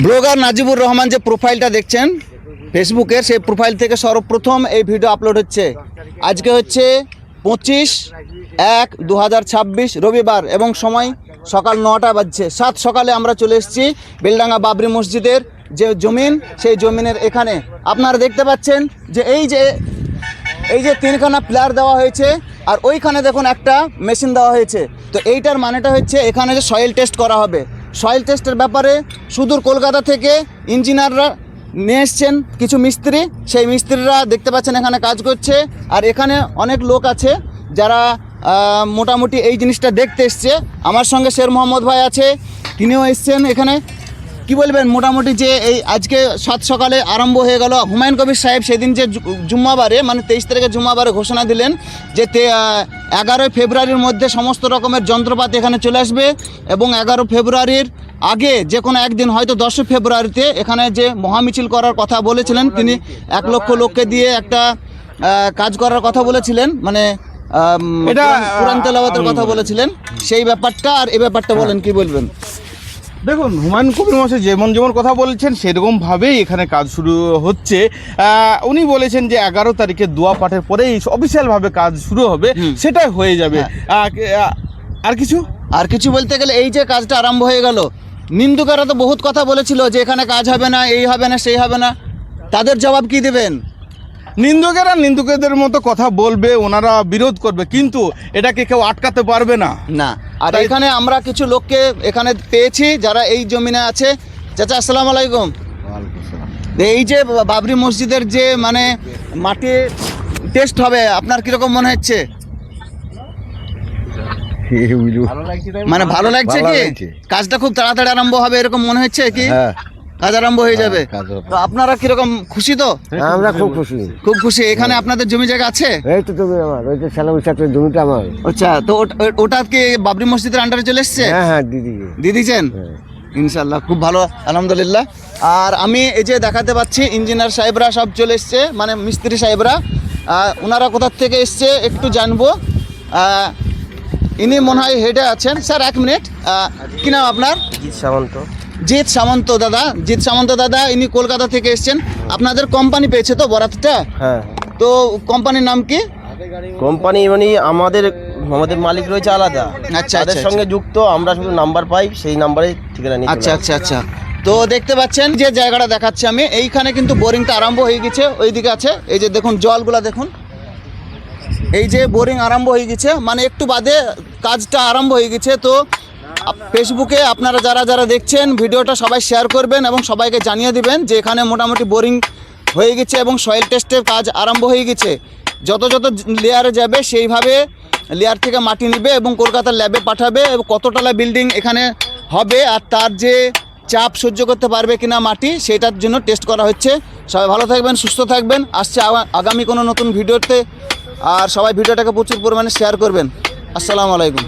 Blogger Najibur Rahman যে প্রোফাইলটা দেখছেন ফেসবুকের, সেই প্রোফাইল থেকে সর্বপ্রথম এই ভিডিও আপলোড হচ্ছে। আজকে হচ্ছে 25/1/2026 রবিবার এবং সময় সকাল 9টা বাজছে। 7 সকালে আমরা চলে এসেছি বেলডাঙ্গা বাবরি মসজিদের যে জমিন, সেই জমিনের এখানে আপনারা দেখতে পাচ্ছেন যে এই যে 3খানা প্লেয়ার দেওয়া হয়েছে আর ওইখানে দেখুন একটা মেশিন দেওয়া হয়েছে। তো এইটার মানেটা হচ্ছে এখানে যে সয়েল টেস্ট করা হবে। সয়েল টেস্টের ব্যাপারে সুদূর কলকাতা থেকে ইঞ্জিনিয়াররা নিয়ে এসছেন কিছু মিস্ত্রি, সেই মিস্ত্রিরা দেখতে পাচ্ছেন এখানে কাজ করছে। আর এখানে অনেক লোক আছে যারা মোটামুটি এই জিনিসটা দেখতে এসছে। আমার সঙ্গে শের মোহাম্মদ ভাই আছে, তিনিও এসছেন এখানে। কি বলবেন মোটামুটি যে এই আজকে 7 সকালে আরম্ভ হয়ে গেল। হুমায়ুন কবির সাহেব সেদিন যে জুম্মাবারে মানে 23 তারিখে জুম্মাবারে ঘোষণা দিলেন যে 11 ফেব্রুয়ারির মধ্যে সমস্ত রকমের যন্ত্রপাতি এখানে চলে আসবে এবং 11 ফেব্রুয়ারির আগে যে কোনো একদিন হয়তো 10 ফেব্রুয়ারিতে এখানে যে মহামিছিল করার কথা বলেছিলেন তিনি, 1 লক্ষ লোককে দিয়ে একটা কাজ করার কথা বলেছিলেন, মানে এটা কোরআন তেলাওয়াতের কথা বলেছিলেন, সেই ব্যাপারটা আর এই ব্যাপারটা বলেন, কি বলবেন? দেখুন, হুমায়ুন কবির মশাই যেমন কথা বলেছেন সেরকমভাবেই এখানে কাজ শুরু হচ্ছে। উনি বলেছেন যে 11 তারিখে দোয়া পাঠের পরেই অফিসিয়ালভাবে কাজ শুরু হবে, সেটাই হয়ে যাবে। আর কিছু বলতে গেলে এই যে কাজটা আরম্ভ হয়ে গেল, নিন্দুকেরা তো বহুত কথা বলেছিল যে এখানে কাজ হবে না, এই হবে না, সেই হবে না, তাদের জবাব কি দেবেন? নিন্দুকেরা নিন্দুকেদের মতো কথা বলবে, ওনারা বিরোধ করবে, কিন্তু এটাকে কেউ আটকাতে পারবে না। আর এখানে আমরা কিছু লোককে এখানে পেয়েছি যারা এই জমিনে আছে। চাচা আসসালামু আলাইকুম। এই যে বাবরি মসজিদের যে মানে মাটি টেস্ট হবে, আপনার কিরকম মনে হচ্ছে? মানে ভালো লাগছে কি? কাজটা খুব তাড়াতাড়ি আরম্ভ হবে এরকম মনে হচ্ছে কি? কাজ আরম্ভ হয়ে যাবে। তো আপনারা কিরকম খুশি? তো আমরা খুব খুশি। এখানে আপনাদের জমি জায়গা আছে? এই তো জমি আমার, ওই যে সালামুসাতের জমিটা আমার। আচ্ছা, তো ওটা কি বাবরি মসজিদের আন্ডারে চলে এসছে? হ্যাঁ, দিদিছেন ইনশাল্লাহ, খুব ভালো, আলহামদুলিল্লাহ। আর আমি এই যে দেখাতে পাচ্ছি ইঞ্জিনিয়ার সাহেবরা সব চলে এসছে, মানে মিস্ত্রি সাহেবরা। ওনারা কোথার থেকে এসছে একটু জানবো। ইনি মনে হয় হেডে আছেন। স্যার 1 মিনিট, কি নাম আপনার? জিৎ সামন্ত দাদা, ইনি কলকাতা থেকে এসেছেন। আপনাদের কোম্পানি পেয়েছে তো বরাতটা? হ্যাঁ। তো কোম্পানির নাম কি? কোম্পানি মানে আমাদের মালিক রয়েছে আলাদা। আচ্ছা, তাদের সঙ্গে যুক্ত, আমরা শুধু নাম্বার পাই, সেই নাম্বারে ঠিকানা নিই। আচ্ছা। তো দেখতে পাচ্ছেন যে জায়গাটা দেখাচ্ছি আমি, এইখানে কিন্তু বোরিংটা আরম্ভ হয়ে গেছে। ওইদিকে আছে, এই যে দেখুন জলগুলা দেখুন, এই যে বোরিং আরম্ভ হয়ে গেছে, মানে একটু বাদে কাজটা আরম্ভ হয়ে গেছে। তো ফেসবুকে আপনারা যারা দেখছেন ভিডিওটা সবাই শেয়ার করবেন এবং সবাইকে জানিয়ে দিবেন যে এখানে মোটামুটি বোরিং হয়ে গেছে এবং সয়েল টেস্টের কাজ আরম্ভ হয়ে গেছে। যত লেয়ারে যাবে সেইভাবে লেয়ার থেকে মাটি নেবে এবং কলকাতার ল্যাবে পাঠাবে এবং কততলা বিল্ডিং এখানে হবে আর তার যে চাপ সহ্য করতে পারবে কিনা মাটি, সেটার জন্য টেস্ট করা হচ্ছে। সবাই ভালো থাকবেন, সুস্থ থাকবেন। আসছে আগামী কোনো নতুন ভিডিওতে। আর সবাই ভিডিওটাকে প্রচুর পরিমাণে শেয়ার করবেন। আসসালামু আলাইকুম।